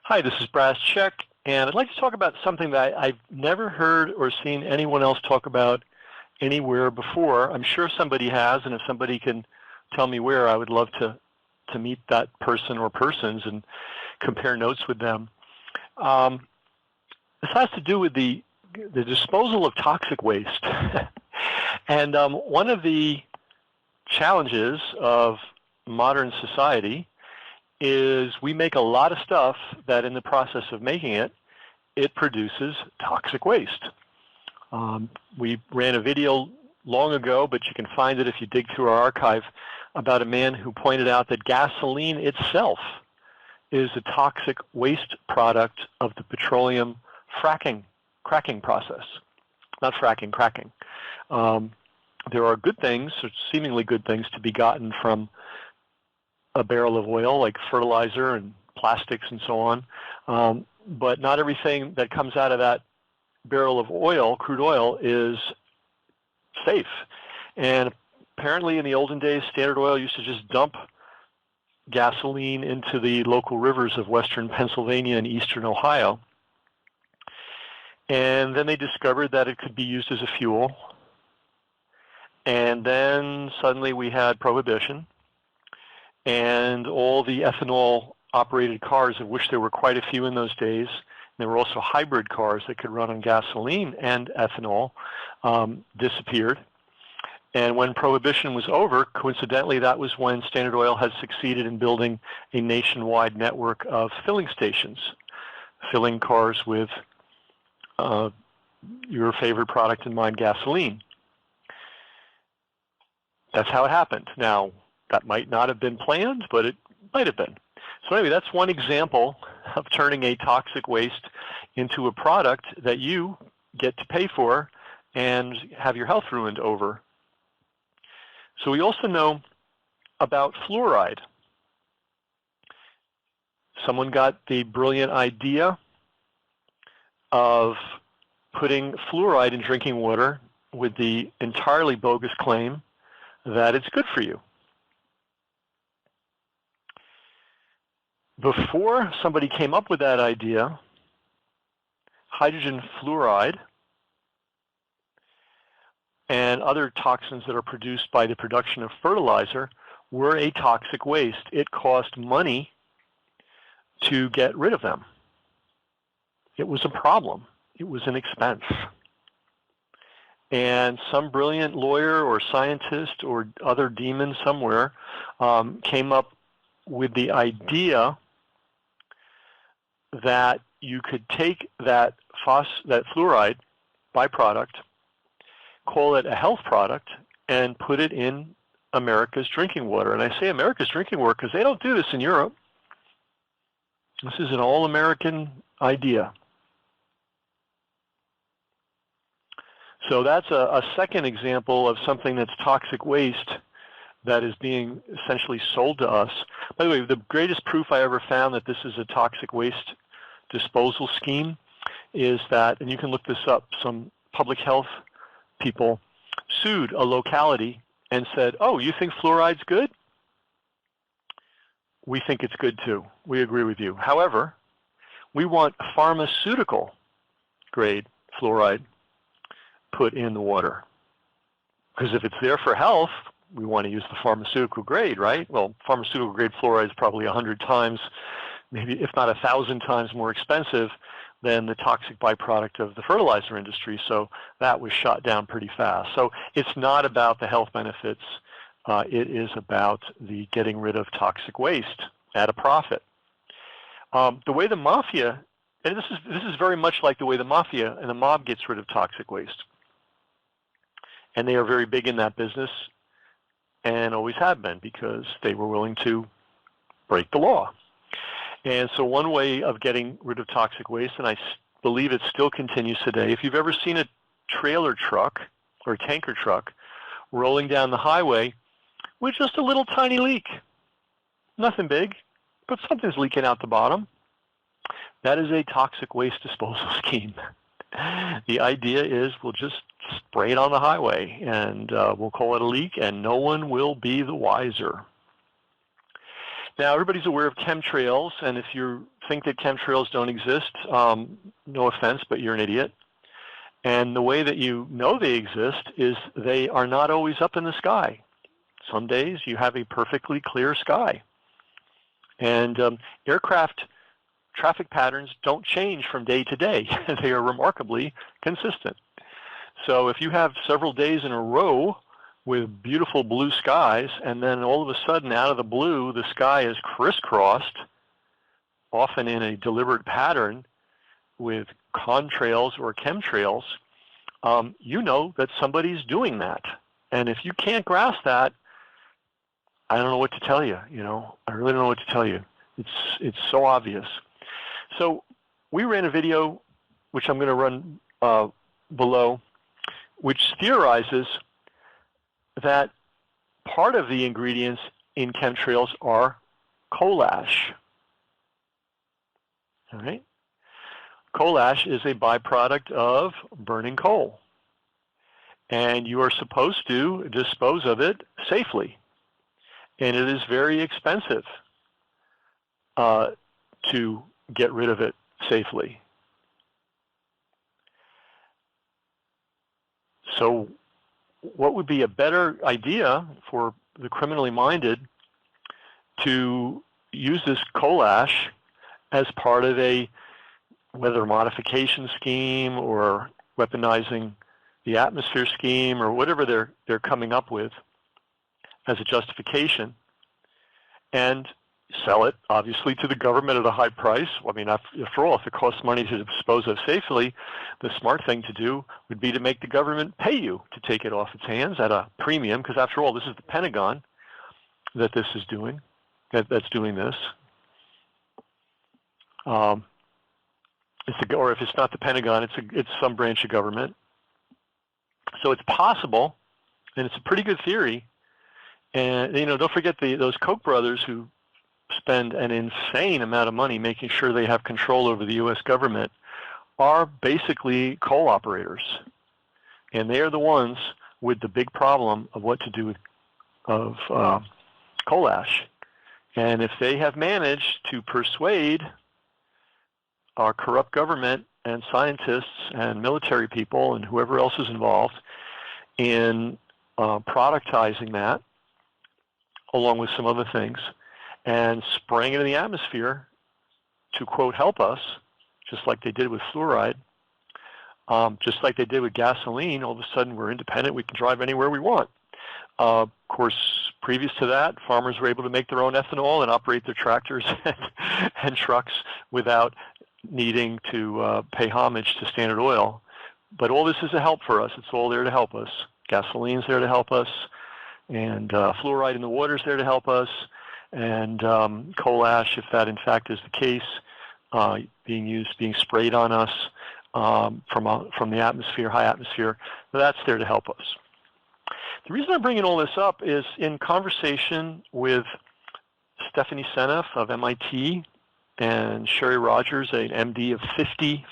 Hi, this is Brass Check, and I'd like to talk about something that I've never heard or seen anyone else talk about anywhere before. I'm sure somebody has, and if somebody can tell me where, I would love to meet that person or persons and compare notes with them. This has to do with the disposal of toxic waste. And one of the challenges of modern society is we make a lot of stuff that in the process of making it, it produces toxic waste. We ran a video long ago, but you can find it if you dig through our archive, about a man who pointed out that gasoline itself is a toxic waste product of the petroleum cracking process. Not fracking, cracking. There are good things, or seemingly good things, to be gotten from a barrel of oil, like fertilizer and plastics and so on. But not everything that comes out of that barrel of oil, crude oil, is safe. And apparently in the olden days, Standard Oil used to just dump gasoline into the local rivers of western Pennsylvania and eastern Ohio. And then they discovered that it could be used as a fuel. And then suddenly we had Prohibition. And all the ethanol-operated cars, of which there were quite a few in those days, there were also hybrid cars that could run on gasoline and ethanol, disappeared. And when Prohibition was over, coincidentally, that was when Standard Oil had succeeded in building a nationwide network of filling stations, filling cars with your favorite product, in mind, gasoline. That's how it happened. Now, that might not have been planned, but it might have been. So anyway, that's one example of turning a toxic waste into a product that you get to pay for and have your health ruined over. So we also know about fluoride. Someone got the brilliant idea of putting fluoride in drinking water with the entirely bogus claim that it's good for you. Before somebody came up with that idea, hydrogen fluoride and other toxins that are produced by the production of fertilizer were a toxic waste. It cost money to get rid of them. It was a problem. It was an expense. And some brilliant lawyer or scientist or other demon somewhere came up with the idea that you could take that fluoride byproduct, call it a health product, and put it in America's drinking water. And I say America's drinking water because they don't do this in Europe. This is an all-American idea. So that's a second example of something that's toxic waste that is being essentially sold to us. By the way, the greatest proof I ever found that this is a toxic waste disposal scheme is that, and you can look this up, some public health people sued a locality and said, oh, you think fluoride's good? We think it's good too. We agree with you. However, we want pharmaceutical grade fluoride put in the water. Because if it's there for health, we want to use the pharmaceutical grade, right? Well, pharmaceutical grade fluoride is probably 100 times, maybe if not 1,000 times more expensive than the toxic byproduct of the fertilizer industry. So that was shot down pretty fast. So it's not about the health benefits. It is about the getting rid of toxic waste at a profit. The way the mafia, and this is very much like the way the mafia and the mob gets rid of toxic waste. And they are very big in that business and always have been because they were willing to break the law. And so one way of getting rid of toxic waste, and I believe it still continues today, if you've ever seen a trailer truck or a tanker truck rolling down the highway with just a little tiny leak, nothing big, but something's leaking out the bottom, that is a toxic waste disposal scheme. The idea is we'll just spray it on the highway and we'll call it a leak and no one will be the wiser. Now everybody's aware of chemtrails, and if you're think that chemtrails don't exist, no offense, but you're an idiot. And the way that you know they exist is they are not always up in the sky. Some days you have a perfectly clear sky. And aircraft traffic patterns don't change from day to day. They are remarkably consistent. So if you have several days in a row with beautiful blue skies, and then all of a sudden out of the blue the sky is crisscrossed, often in a deliberate pattern with contrails or chemtrails, you know that somebody's doing that. And if you can't grasp that, I don't know what to tell you. I really don't know what to tell you. It's so obvious. So we ran a video, which I'm going to run below, which theorizes that part of the ingredients in chemtrails are coal ash. All right? Coal ash is a byproduct of burning coal, and you are supposed to dispose of it safely, and it is very expensive to get rid of it safely. So what would be a better idea for the criminally minded to use this coal ash as part of a weather modification scheme or weaponizing the atmosphere scheme or whatever they're coming up with as a justification, and sell it, obviously, to the government at a high price. I mean, after all, if it costs money to dispose of safely, the smart thing to do would be to make the government pay you to take it off its hands at a premium, because after all, this is the Pentagon that this is doing, that's doing this. Or if it's not the Pentagon, it's some branch of government. So it's possible, and it's a pretty good theory. And don't forget those Koch brothers who spend an insane amount of money making sure they have control over the U.S. government are basically coal operators, and they are the ones with the big problem of what to do with coal ash. And if they have managed to persuade our corrupt government and scientists and military people and whoever else is involved in productizing that, along with some other things, and spraying it in the atmosphere to, quote, help us, just like they did with fluoride, just like they did with gasoline, all of a sudden we're independent, we can drive anywhere we want. Of course, previous to that, farmers were able to make their own ethanol and operate their tractors and trucks without needing to pay homage to Standard Oil. But all this is a help for us. It's all there to help us. Gasoline's there to help us, and fluoride in the water is there to help us, and coal ash, if that in fact is the case, being sprayed on us from the atmosphere, high atmosphere, that's there to help us. The reason I'm bringing all this up is in conversation with Stephanie Seneff of MIT and Sherry Rogers, an MD of 50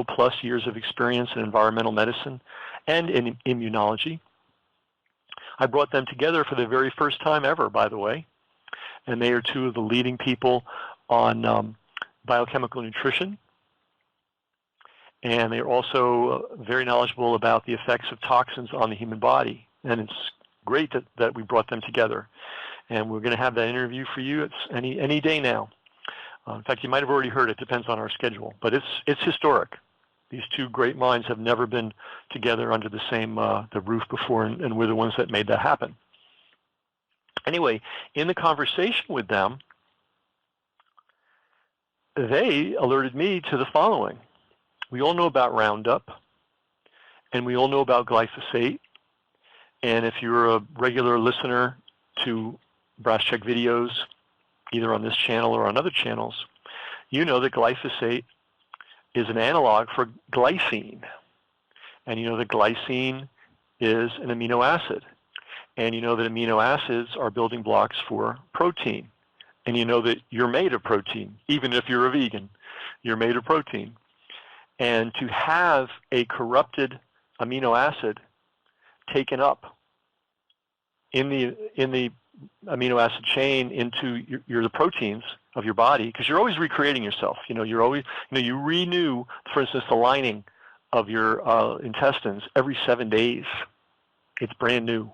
plus years of experience in environmental medicine and in immunology. I brought them together for the very first time ever, by the way, and they are two of the leading people on biochemical nutrition, and they're also very knowledgeable about the effects of toxins on the human body, and it's great that we brought them together, and we're going to have that interview for you. It's any day now. In fact, you might have already heard it. Depends on our schedule, but it's historic. These two great minds have never been together under the same the roof before, and we're the ones that made that happen. Anyway, in the conversation with them, they alerted me to the following. We all know about Roundup, and we all know about glyphosate. And if you're a regular listener to Brass Check videos, either on this channel or on other channels, you know that glyphosate is an analog for glycine. And you know that glycine is an amino acid. And you know that amino acids are building blocks for protein. And you know that you're made of protein. Even if you're a vegan, you're made of protein. And to have a corrupted amino acid taken up in the amino acid chain into the proteins of your body, because you're always recreating yourself. You're always, you renew, for instance, the lining of your intestines every 7 days. It's brand new.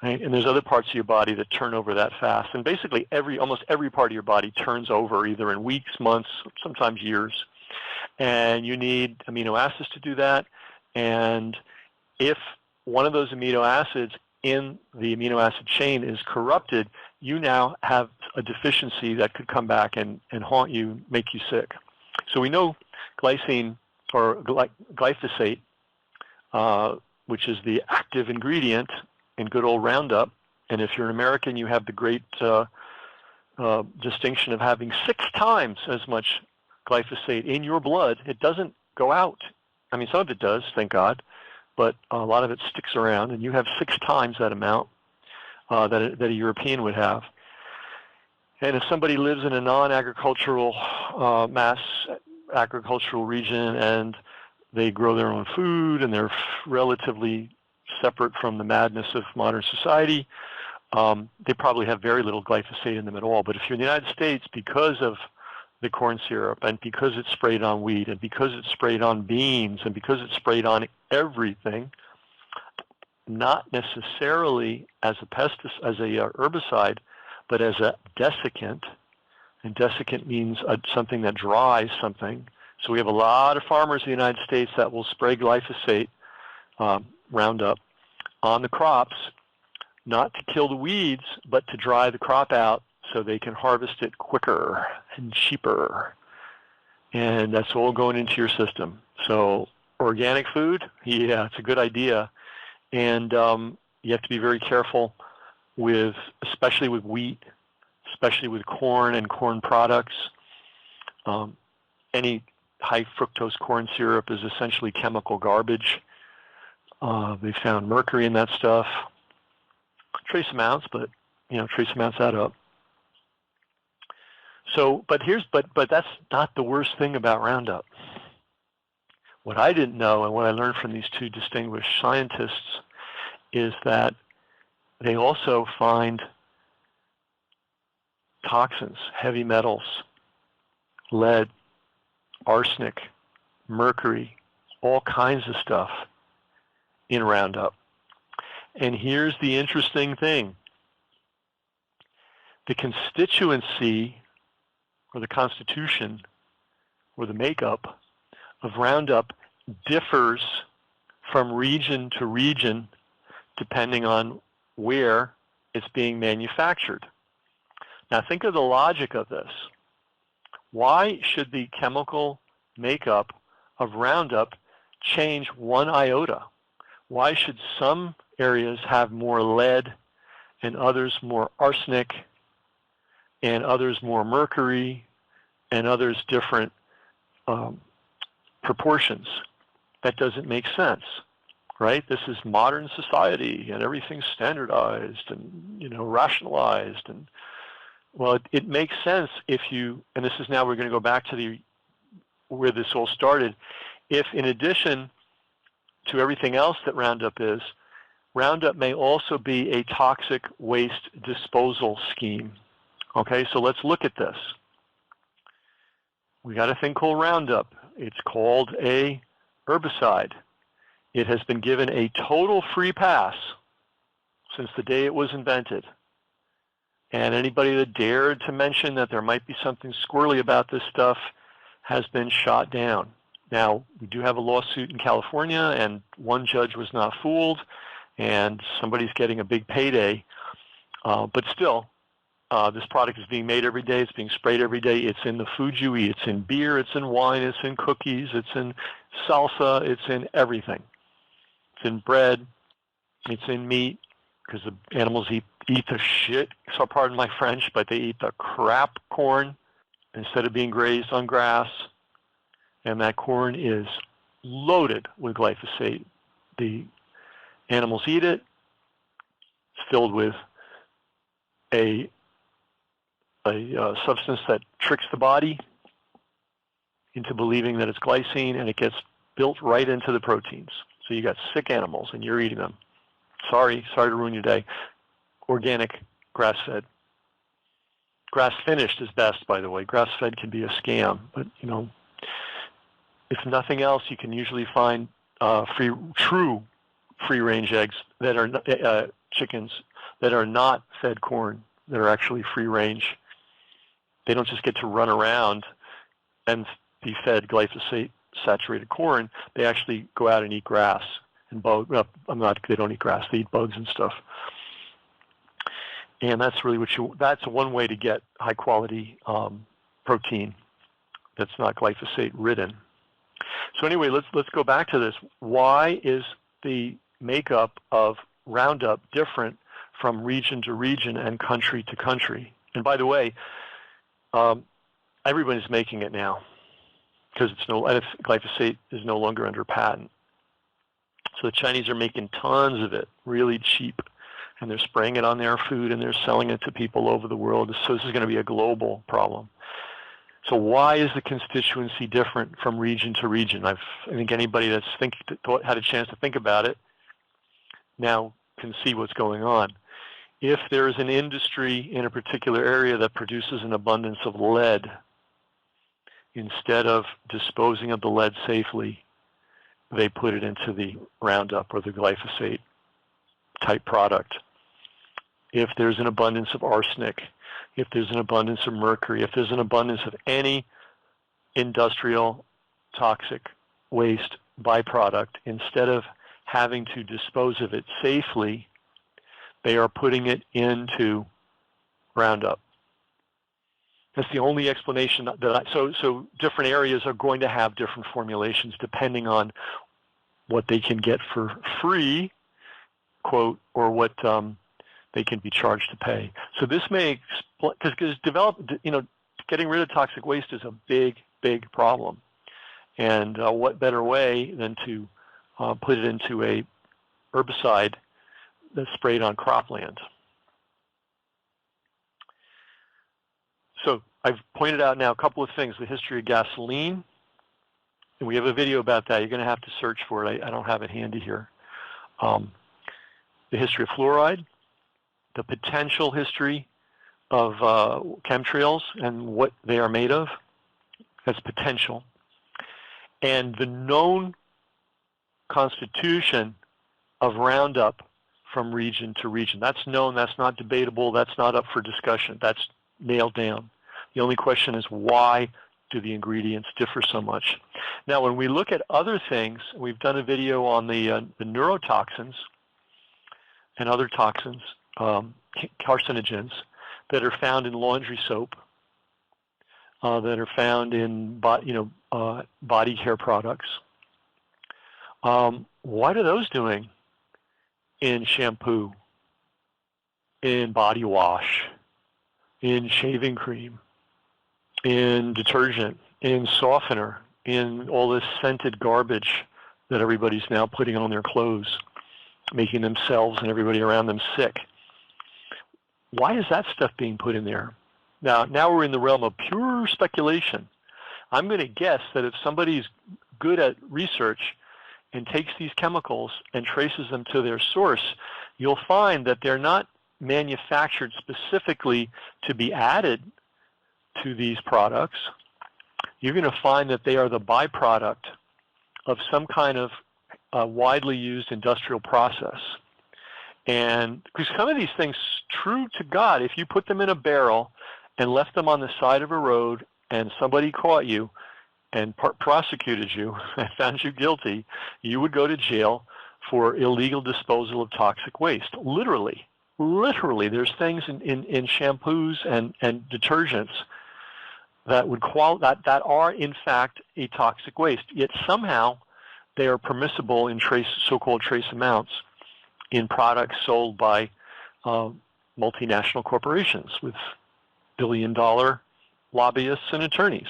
Right? And there's other parts of your body that turn over that fast. And basically almost every part of your body turns over either in weeks, months, sometimes years. And you need amino acids to do that. And if one of those amino acids in the amino acid chain is corrupted, you now have a deficiency that could come back and haunt you, make you sick. So we know glycine, or glyphosate, which is the active ingredient in good old Roundup. And if you're an American, you have the great distinction of having 6 times as much glyphosate in your blood. It doesn't go out. I mean, some of it does, thank God, but a lot of it sticks around, and you have 6 times that amount that a European would have. And if somebody lives in a non-agricultural mass agricultural region and they grow their own food and they're relatively separate from the madness of modern society, they probably have very little glyphosate in them at all. But if you're in the United States, because of the corn syrup, and because it's sprayed on wheat, and because it's sprayed on beans, and because it's sprayed on everything, not necessarily as a herbicide, but as a desiccant. And desiccant means something that dries something. So we have a lot of farmers in the United States that will spray glyphosate, Roundup, on the crops, not to kill the weeds, but to dry the crop out so they can harvest it quicker and cheaper. And that's all going into your system. So organic food, yeah, it's a good idea. And you have to be very careful with, especially with wheat, especially with corn and corn products. Any high fructose corn syrup is essentially chemical garbage. They found mercury in that stuff. Trace amounts, but trace amounts add up. So, but that's not the worst thing about Roundup. What I didn't know, and what I learned from these 2 distinguished scientists, is that they also find toxins, heavy metals, lead, arsenic, mercury, all kinds of stuff in Roundup. And here's the interesting thing. The constituency, or the constitution, or the makeup of Roundup differs from region to region depending on where it's being manufactured. Now think of the logic of this. Why should the chemical makeup of Roundup change 1 iota? Why should some areas have more lead and others more arsenic and others more mercury and others different proportions? That doesn't make sense, right? This is modern society and everything's standardized and rationalized, and well, it makes sense if you, and this is now we're going to go back to where this all started. If in addition to everything else that Roundup is, Roundup may also be a toxic waste disposal scheme. Okay, so let's look at this. We got a thing called Roundup. It's called a herbicide. It has been given a total free pass since the day it was invented. And anybody that dared to mention that there might be something squirrely about this stuff has been shot down. Now, we do have a lawsuit in California, and one judge was not fooled, and somebody's getting a big payday. But still, this product is being made every day. It's being sprayed every day. It's in the food you eat. It's in beer. It's in wine. It's in cookies. It's in salsa. It's in everything. It's in bread. It's in meat, because the animals eat the shit, so pardon my French, but they eat the crap corn instead of being grazed on grass. And that corn is loaded with glyphosate. The animals eat it. It's filled with a substance that tricks the body into believing that it's glycine, and it gets built right into the proteins. So you got sick animals, and you're eating them. Sorry to ruin your day. organic grass-fed. Grass-finished is best, by the way. Grass-fed can be a scam, but if nothing else, you can usually find true free-range eggs that are chickens that are not fed corn, that are actually free-range. They don't just get to run around and be fed glyphosate-saturated corn. They actually go out and eat grass and they don't eat grass. They eat bugs and stuff. And that's really that's one way to get high-quality protein that's not glyphosate-ridden. So anyway, let's go back to this. Why is the makeup of Roundup different from region to region and country to country? And by the way, everybody's making it now because glyphosate is no longer under patent. So the Chinese are making tons of it, really cheap, and they're spraying it on their food and they're selling it to people over the world. So this is going to be a global problem. So why is the constituency different from region to region? I think anybody that's had a chance to think about it now can see what's going on. If there is an industry in a particular area that produces an abundance of lead, instead of disposing of the lead safely, they put it into the Roundup or the glyphosate type product. If there's an abundance of arsenic, if there's an abundance of mercury, if there's an abundance of any industrial toxic waste byproduct, instead of having to dispose of it safely, they are putting it into Roundup. That's the only explanation so different areas are going to have different formulations depending on what they can get for free, quote, or what they can be charged to pay. So this may, because getting rid of toxic waste is a big, big problem. And what better way than to put it into a herbicide that's sprayed on cropland. So I've pointed out now a couple of things. The history of gasoline, and we have a video about that. You're going to have to search for it. I don't have it handy here. The history of fluoride, the potential history of chemtrails and what they are made of. That's potential. And the known constitution of Roundup from region to region. That's known, that's not debatable, that's not up for discussion. That's nailed down. The only question is why do the ingredients differ so much? Now, when we look at other things, we've done a video on the neurotoxins and other toxins, carcinogens, that are found in laundry soap, that are found in body care products. What are those doing in shampoo, in body wash, in shaving cream, in detergent, in softener, in all this scented garbage that everybody's now putting on their clothes, making themselves and everybody around them sick? Why is that stuff being put in there? Now we're in the realm of pure speculation. I'm going to guess that if somebody's good at research and takes these chemicals and traces them to their source, you'll find that they're not manufactured specifically to be added to these products. You're going to find that they are the byproduct of some kind of widely used industrial process. And because some of these things, true to God, if you put them in a barrel and left them on the side of a road and somebody caught you and prosecuted you and found you guilty, you would go to jail for illegal disposal of toxic waste. Literally, there's things in shampoos and detergents that would that are in fact a toxic waste. Yet somehow they are permissible in so-called trace amounts in products sold by multinational corporations with billion-dollar lobbyists and attorneys.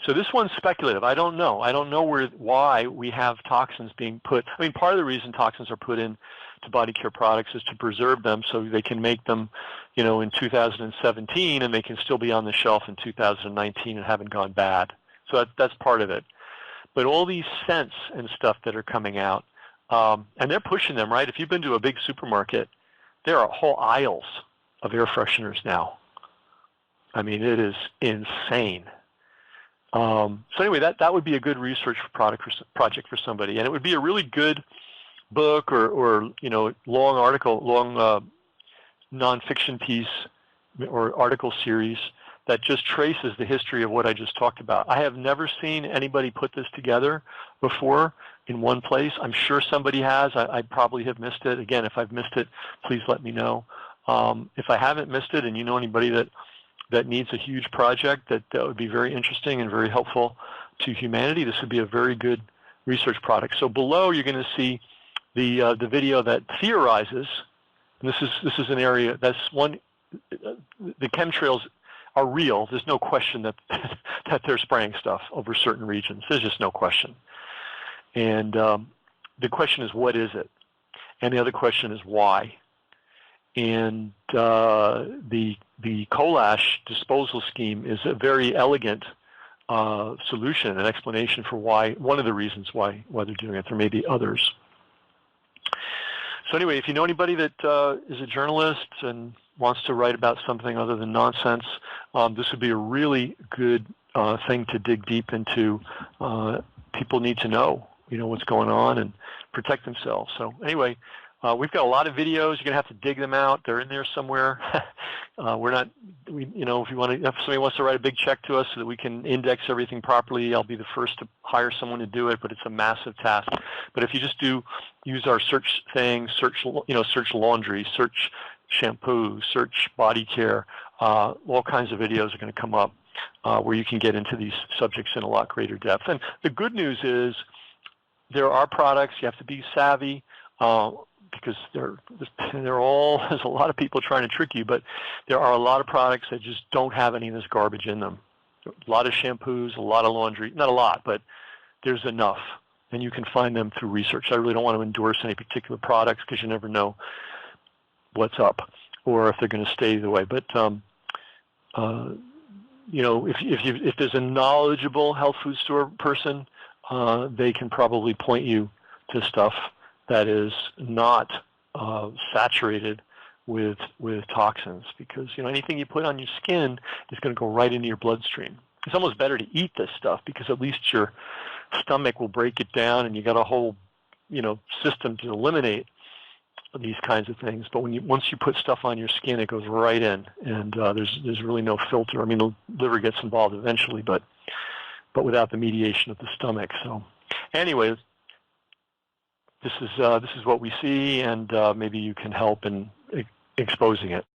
So this one's speculative. I don't know. I don't know why we have toxins being put. I mean, part of the reason toxins are put in to body care products is to preserve them so they can make them, in 2017 and they can still be on the shelf in 2019 and haven't gone bad. So that's part of it. But all these scents and stuff that are coming out, and they're pushing them, right? If you've been to a big supermarket there are whole aisles of air fresheners now. I mean, it is insane. So anyway, that would be a good research project for somebody, and it would be a really good book or long article, long nonfiction piece or article series that just traces the history of what I just talked about. I have never seen anybody put this together before in one place. I'm sure somebody has. I probably have missed it. Again, if I've missed it, please let me know. If I haven't missed it and you know anybody that needs a huge project that would be very interesting and very helpful to humanity, this would be a very good research product. So below you're going to see the video that theorizes, and this is an area that's one, the chemtrails are real. There's no question that they're spraying stuff over certain regions. There's just no question. And the question is, what is it? And the other question is, why? And the coal ash disposal scheme is a very elegant solution, an explanation for why, one of the reasons why they're doing it. There may be others. So anyway, if you know anybody that is a journalist and wants to write about something other than nonsense, this would be a really good thing to dig deep into. People need to know, what's going on and protect themselves. So anyway, we've got a lot of videos. You're going to have to dig them out. They're in there somewhere. If somebody wants to write a big check to us so that we can index everything properly, I'll be the first to hire someone to do it, but it's a massive task. But if you just use our search thing, search laundry, search shampoo, search body care, all kinds of videos are going to come up where you can get into these subjects in a lot greater depth. And the good news is there are products. You have to be savvy. Because there's a lot of people trying to trick you, but there are a lot of products that just don't have any of this garbage in them. A lot of shampoos, a lot of laundry, not a lot, but there's enough, and you can find them through research. I really don't want to endorse any particular products because you never know what's up or if they're going to stay the way. But if there's a knowledgeable health food store person, they can probably point you to stuff that is not saturated with toxins, because anything you put on your skin is going to go right into your bloodstream. It's almost better to eat this stuff because at least your stomach will break it down and you got a whole system to eliminate these kinds of things. But once you put stuff on your skin, it goes right in, and there's really no filter. I mean, the liver gets involved eventually, but without the mediation of the stomach. So anyway, this is what we see, and maybe you can help in exposing it.